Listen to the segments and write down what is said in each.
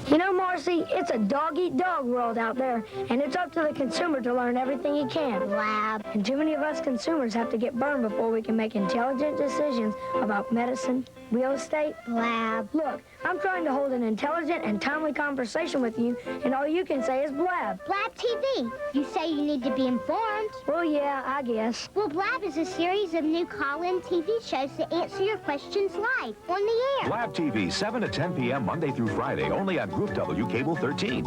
You know, Marcy, it's a dog-eat-dog world out there, and it's up to the consumer to learn everything he can. Blab. And too many of us consumers have to get burned before we can make intelligent decisions about medicine, real estate. Blab. Look, I'm trying to hold an intelligent and timely conversation with you, and all you can say is blab. Blab TV. You say you need to be informed. Well, yeah, I guess. Well, Blab is a series of new call-in TV shows that answer your questions live on the air. Blab TV, 7 to 10 p.m. Monday through Friday, only on Group W Cable 13.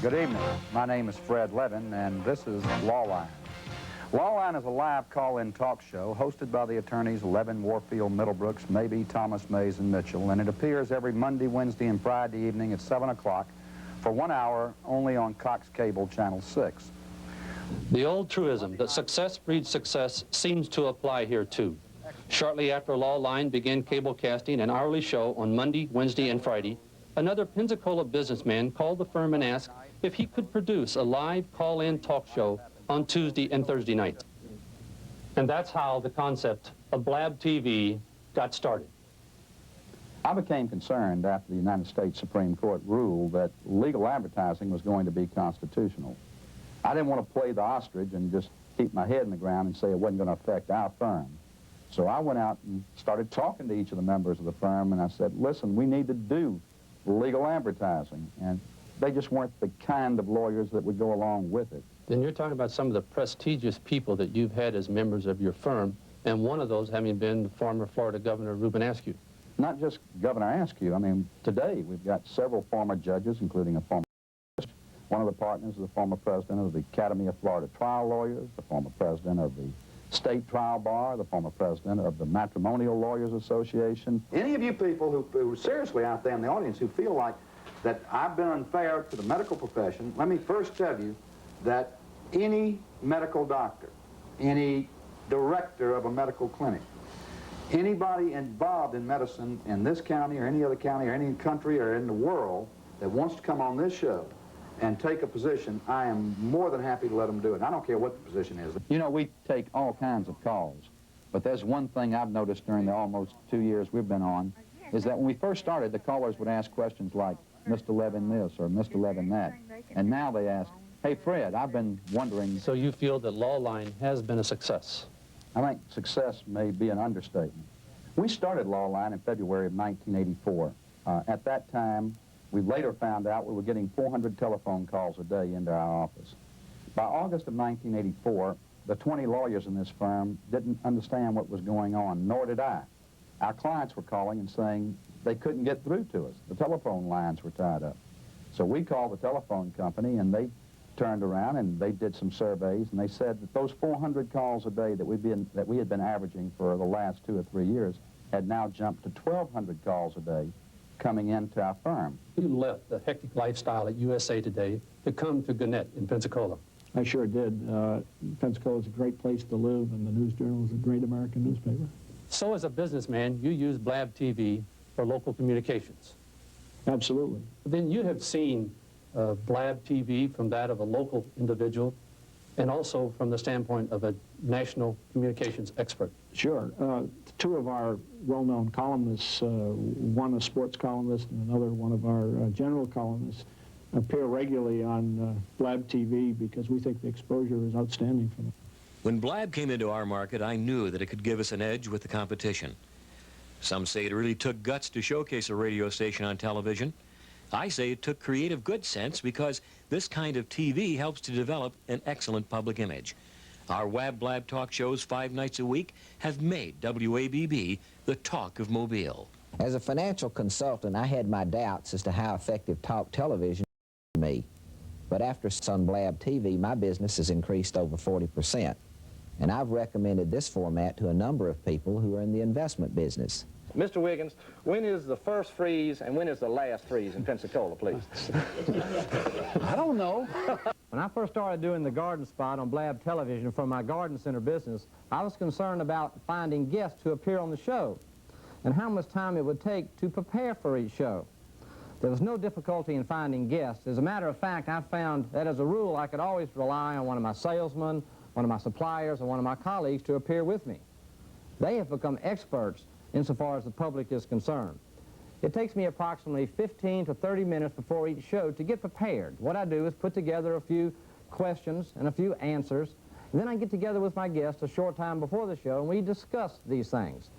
Good evening. My name is Fred Levin, and this is Lawline. Lawline is a live call-in talk show hosted by the attorneys Levin, Warfield, Middlebrooks, Mabee, Thomas, Mays, and Mitchell, and it appears every Monday, Wednesday, and Friday evening at 7 o'clock for 1 hour only on Cox Cable Channel 6. The old truism that success breeds success seems to apply here, too. Shortly after Lawline began cablecasting an hourly show on Monday, Wednesday, and Friday, another Pensacola businessman called the firm and asked if he could produce a live call-in talk show on Tuesday and Thursday nights. And that's how the concept of Blab TV got started. I became concerned after the United States Supreme Court ruled that legal advertising was going to be constitutional. I didn't want to play the ostrich and just keep my head in the ground and say it wasn't going to affect our firm. So I went out and started talking to each of the members of the firm, and I said, listen, we need to do legal advertising. And they just weren't the kind of lawyers that would go along with it. Then you're talking about some of the prestigious people that you've had as members of your firm, and one of those having been the former Florida Governor Reuben Askew. Not just Governor Askew. I mean, today we've got several former judges, including a former one of the partners is the former president of the Academy of Florida Trial Lawyers, the former president of the State Trial Bar, the former president of the Matrimonial Lawyers Association. Any of you people who are seriously out there in the audience who feel like that I've been unfair to the medical profession, let me first tell you that any medical doctor, any director of a medical clinic, anybody involved in medicine in this county or any other county or any country or in the world that wants to come on this show and take a position, I am more than happy to let them do it. I don't care what the position is. You know, we take all kinds of calls, but there's one thing I've noticed during the almost 2 years we've been on, is that when we first started, the callers would ask questions like, Mr. Levin this or Mr. Levin that. And now they ask, hey, Fred, I've been wondering... So you feel that Lawline has been a success? I think success may be an understatement. We started Lawline in February of 1984. At that time, we later found out we were getting 400 telephone calls a day into our office. By August of 1984, the 20 lawyers in this firm didn't understand what was going on, nor did I. Our clients were calling and saying they couldn't get through to us. The telephone lines were tied up. So we called the telephone company, and they turned around and they did some surveys, and they said that those 400 calls a day that we had been averaging for the last 2 or 3 years had now jumped to 1,200 calls a day coming into our firm. You left the hectic lifestyle at USA Today to come to Gannett in Pensacola. I sure did. Pensacola is a great place to live, and the News Journal is a great American newspaper. So as a businessman, you use Blab TV for local communications. Absolutely. Then you have seen Blab TV from that of a local individual and also from the standpoint of a national communications expert. Sure. Two of our well-known columnists, one a sports columnist and another one of our general columnists, appear regularly on Blab TV because we think the exposure is outstanding for them. When Blab came into our market, I knew that it could give us an edge with the competition. Some say it really took guts to showcase a radio station on television. I say it took creative good sense because this kind of TV helps to develop an excellent public image. Our WAB Blab talk shows 5 nights a week have made WABB the talk of Mobile. As a financial consultant, I had my doubts as to how effective talk television was for me. But after on Blab TV, my business has increased over 40%. And I've recommended this format to a number of people who are in the investment business. Mr. Wiggins, when is the first freeze and when is the last freeze in Pensacola, please? I don't know. When I first started doing the garden spot on Blab Television for my garden center business, I was concerned about finding guests to appear on the show and how much time it would take to prepare for each show. There was no difficulty in finding guests. As a matter of fact, I found that as a rule I could always rely on one of my salesmen, one of my suppliers, or one of my colleagues to appear with me. They have become experts insofar as the public is concerned. It takes me approximately 15 to 30 minutes before each show to get prepared. What I do is put together a few questions and a few answers, and then I get together with my guests a short time before the show and we discuss these things,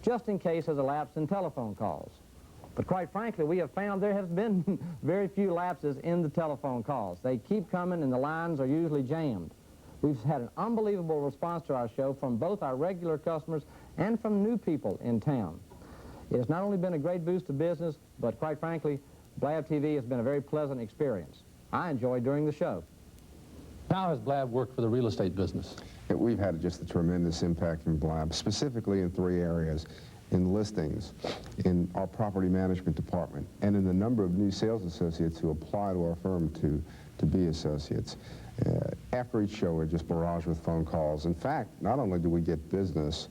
just in case there's a lapse in telephone calls. But quite frankly, we have found there has been very few lapses in the telephone calls. They keep coming and the lines are usually jammed. We've had an unbelievable response to our show from both our regular customers and from new people in town. It has not only been a great boost to business, but quite frankly, Blab TV has been a very pleasant experience. I enjoyed doing the show. How has Blab worked for the real estate business? We've had just a tremendous impact from Blab, specifically in 3 areas: in listings, in our property management department, and in the number of new sales associates who apply to our firm to be associates. After each show, we're just barraged with phone calls. In fact, not only do we get business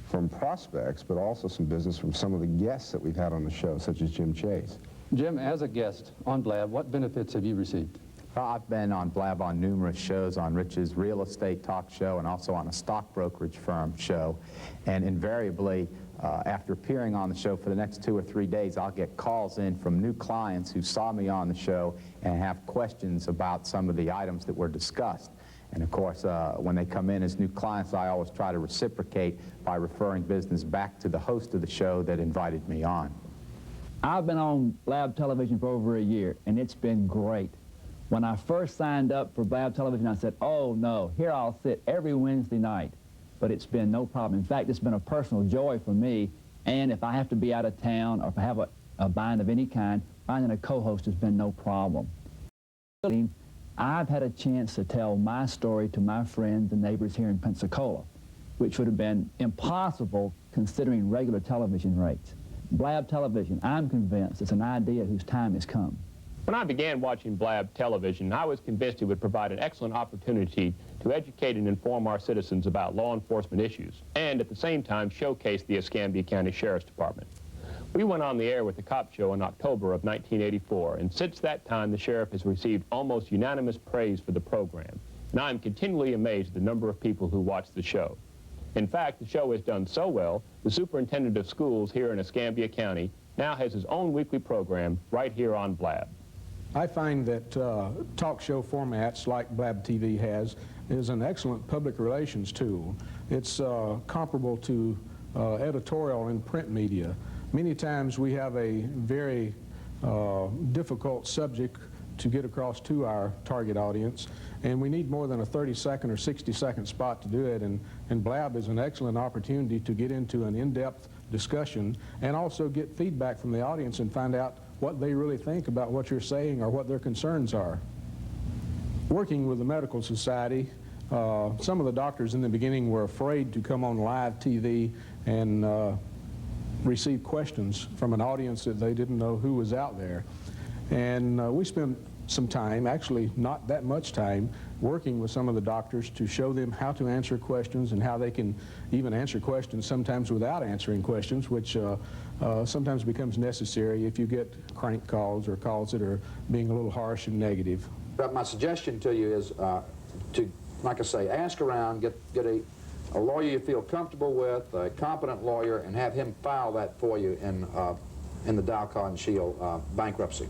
from prospects, but also some business from some of the guests that we've had on the show, such as Jim Chase. Jim, as a guest on Blab, what benefits have you received? I've been on Blab on numerous shows, on Rich's real estate talk show and also on a stock brokerage firm show. And invariably, after appearing on the show for the next 2 or 3 days, I'll get calls in from new clients who saw me on the show and have questions about some of the items that were discussed. And of course, when they come in as new clients, I always try to reciprocate by referring business back to the host of the show that invited me on. I've been on Blab Television for over a year, and it's been great. When I first signed up for Blab Television, I said, oh no, here I'll sit every Wednesday night. But it's been no problem. In fact, it's been a personal joy for me, and if I have to be out of town or if I have a bind of any kind, finding a co-host has been no problem. I've had a chance to tell my story to my friends and neighbors here in Pensacola, which would have been impossible considering regular television rates. Blab Television, I'm convinced it's an idea whose time has come. When I began watching Blab Television, I was convinced it would provide an excellent opportunity to educate and inform our citizens about law enforcement issues, and at the same time showcase the Escambia County Sheriff's Department. We went on the air with the Cop Show in October of 1984, and since that time the sheriff has received almost unanimous praise for the program, and I'm continually amazed at the number of people who watch the show. In fact, the show has done so well, the superintendent of schools here in Escambia County now has his own weekly program right here on Blab. I find that talk show formats like Blab TV has is an excellent public relations tool. It's comparable to editorial and print media. Many times we have a very difficult subject to get across to our target audience, and we need more than a 30-second or 60-second spot to do it, and Blab is an excellent opportunity to get into an in-depth discussion and also get feedback from the audience and find out what they really think about what you're saying or what their concerns are. Working with the Medical Society, some of the doctors in the beginning were afraid to come on live TV and receive questions from an audience that they didn't know who was out there. And we spent some time, actually not that much time, working with some of the doctors to show them how to answer questions and how they can even answer questions sometimes without answering questions, which sometimes becomes necessary if you get crank calls or calls that are being a little harsh and negative. But my suggestion to you is to, like I say, ask around, get a lawyer you feel comfortable with, a competent lawyer, and have him file that for you in the Dow Cotton Shield bankruptcy.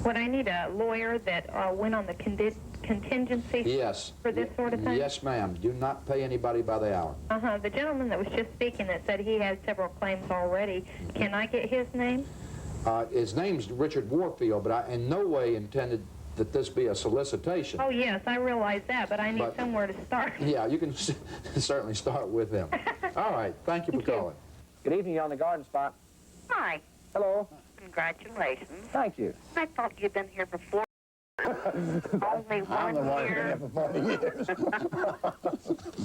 Would I need a lawyer that went on the contingency yes. for this sort of thing? Yes, ma'am. Do not pay anybody by the hour. The gentleman that was just speaking that said he has several claims already, can I get his name? His name's Richard Warfield, but I in no way intended that this be a solicitation. Oh, yes, I realize that, but I need somewhere to start. Yeah, you can certainly start with him. All right, thank you for calling. Good evening, you're on the garden spot. Hi. Hello. Congratulations. Thank you. I thought you'd been here before. Only I'm the one one who's been year. here for 40 years.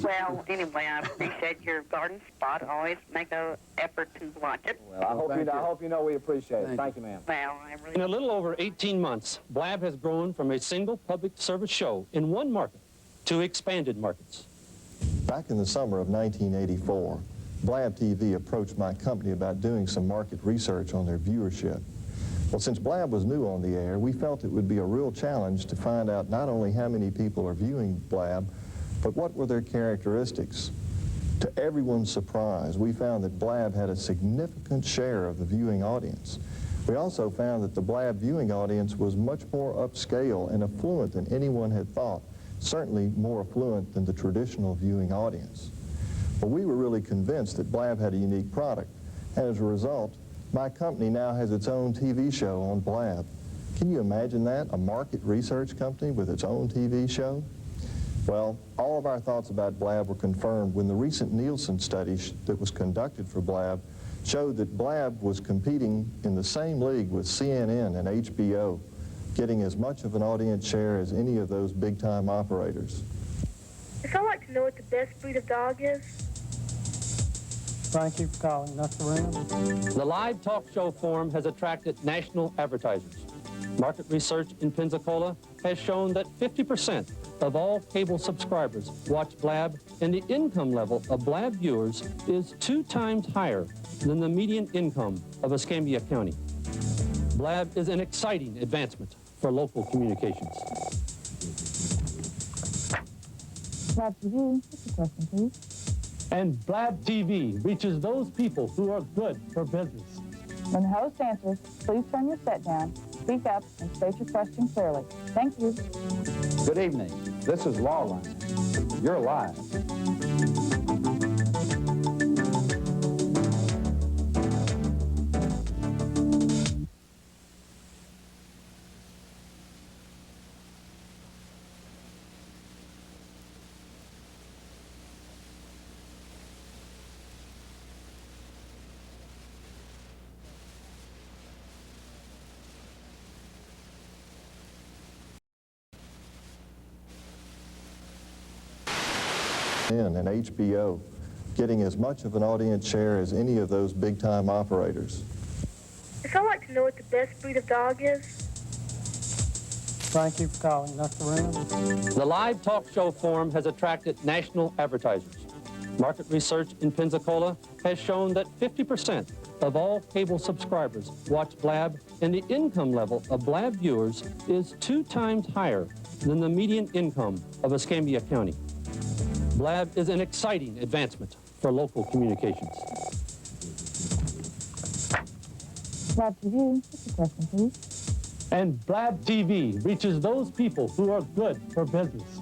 Well, anyway, I appreciate your garden spot. Always make an effort to watch it. Well, I hope you know we appreciate it. Thank you, ma'am. Well, I really... In a little over 18 months, Blab has grown from a single public service show in one market to expanded markets. Back in the summer of 1984, Blab TV approached my company about doing some market research on their viewership. Well, since Blab was new on the air, we felt it would be a real challenge to find out not only how many people are viewing Blab, but what were their characteristics. To everyone's surprise, we found that Blab had a significant share of the viewing audience. We also found that the Blab viewing audience was much more upscale and affluent than anyone had thought, certainly more affluent than the traditional viewing audience. Well, we were really convinced that Blab had a unique product, and as a result, my company now has its own TV show on Blab. Can you imagine that? A market research company with its own TV show? Well, all of our thoughts about Blab were confirmed when the recent Nielsen study that was conducted for Blab showed that Blab was competing in the same league with CNN and HBO, getting as much of an audience share as any of those big-time operators. I'd like to know what the best breed of dog is. Thank you for calling. That's the round. The live talk show form has attracted national advertisers. Market research in Pensacola has shown that 50% of all cable subscribers watch Blab, and the income level of Blab viewers is 2 times higher than the median income of Escambia County. Blab is an exciting advancement for local communications. Blab TV, what's the question, please? And Blab TV reaches those people who are good for business. When the host answers, please turn your set down, speak up, and state your question clearly. Thank you. Good evening. This is Lawline. You're live. And HBO, getting as much of an audience share as any of those big-time operators. I'd like to know what the best breed of dog is. Thank you for calling. That's the round. The live talk show form has attracted national advertisers. Market research in Pensacola has shown that 50% of all cable subscribers watch Blab, and the income level of Blab viewers is 2 times higher than the median income of Escambia County. Blab is an exciting advancement for local communications. Blab TV, what's the question, please? And Blab TV reaches those people who are good for business.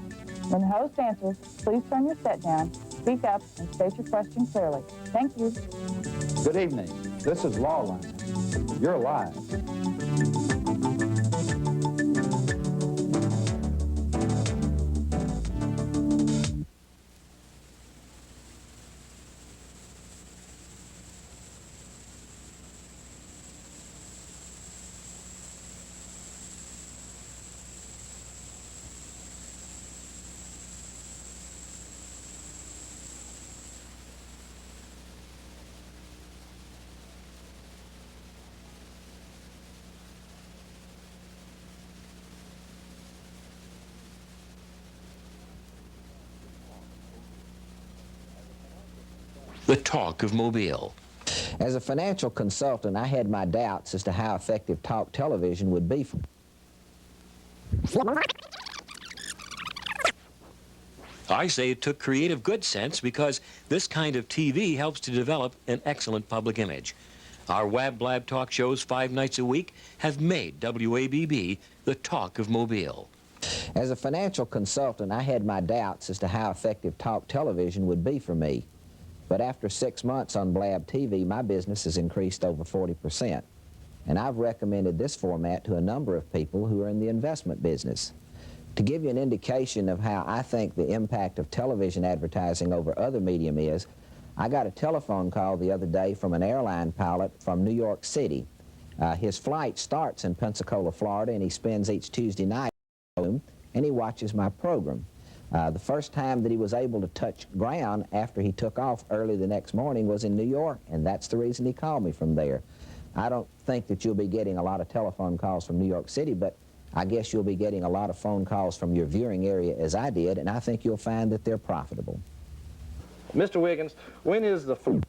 When the host answers, please turn your set down, speak up, and state your question clearly. Thank you. Good evening. This is Lawline. You're live. The talk of Mobile. As a financial consultant, I had my doubts as to how effective talk television would be for I say it took creative good sense because this kind of TV helps to develop an excellent public image. Our Wab Blab talk shows 5 nights a week have made WABB the talk of Mobile. As a financial consultant, I had my doubts as to how effective talk television would be for me. But after 6 months on Blab TV, my business has increased over 40%. And I've recommended this format to a number of people who are in the investment business. To give you an indication of how I think the impact of television advertising over other medium is, I got a telephone call the other day from an airline pilot from New York City. His flight starts in Pensacola, Florida, and he spends each Tuesday night and he watches my program. The first time that he was able to touch ground after he took off early the next morning was in New York, and that's the reason he called me from there. I don't think that you'll be getting a lot of telephone calls from New York City, but I guess you'll be getting a lot of phone calls from your viewing area as I did, and I think you'll find that they're profitable. Mr. Wiggins, when is the food?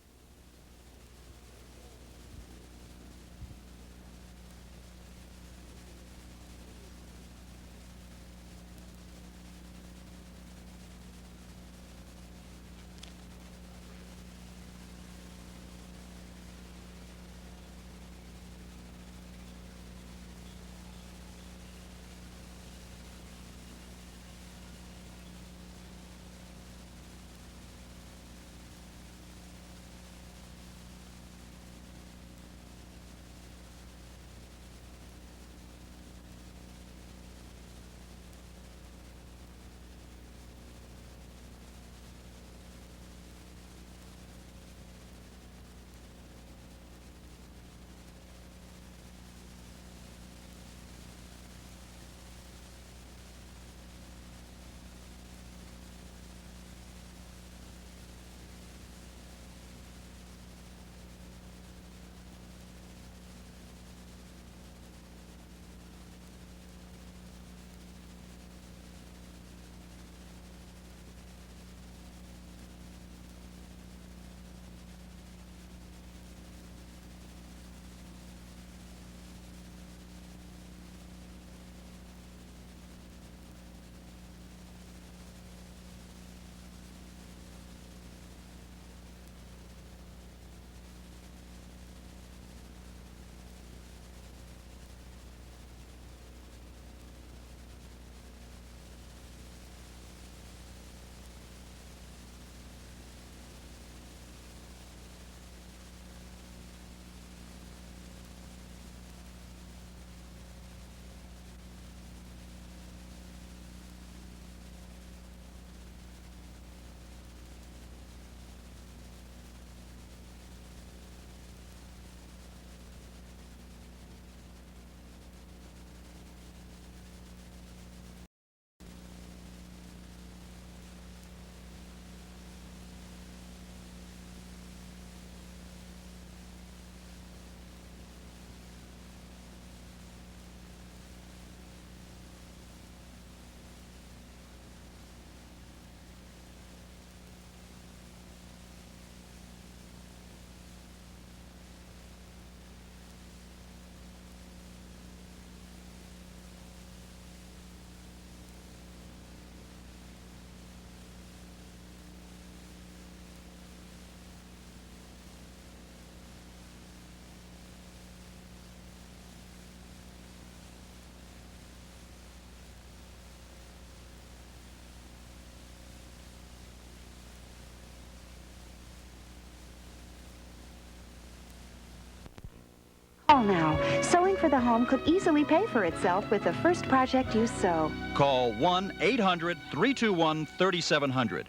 Call now. Sewing for the home could easily pay for itself with the first project you sew. Call 1-800-321-3700.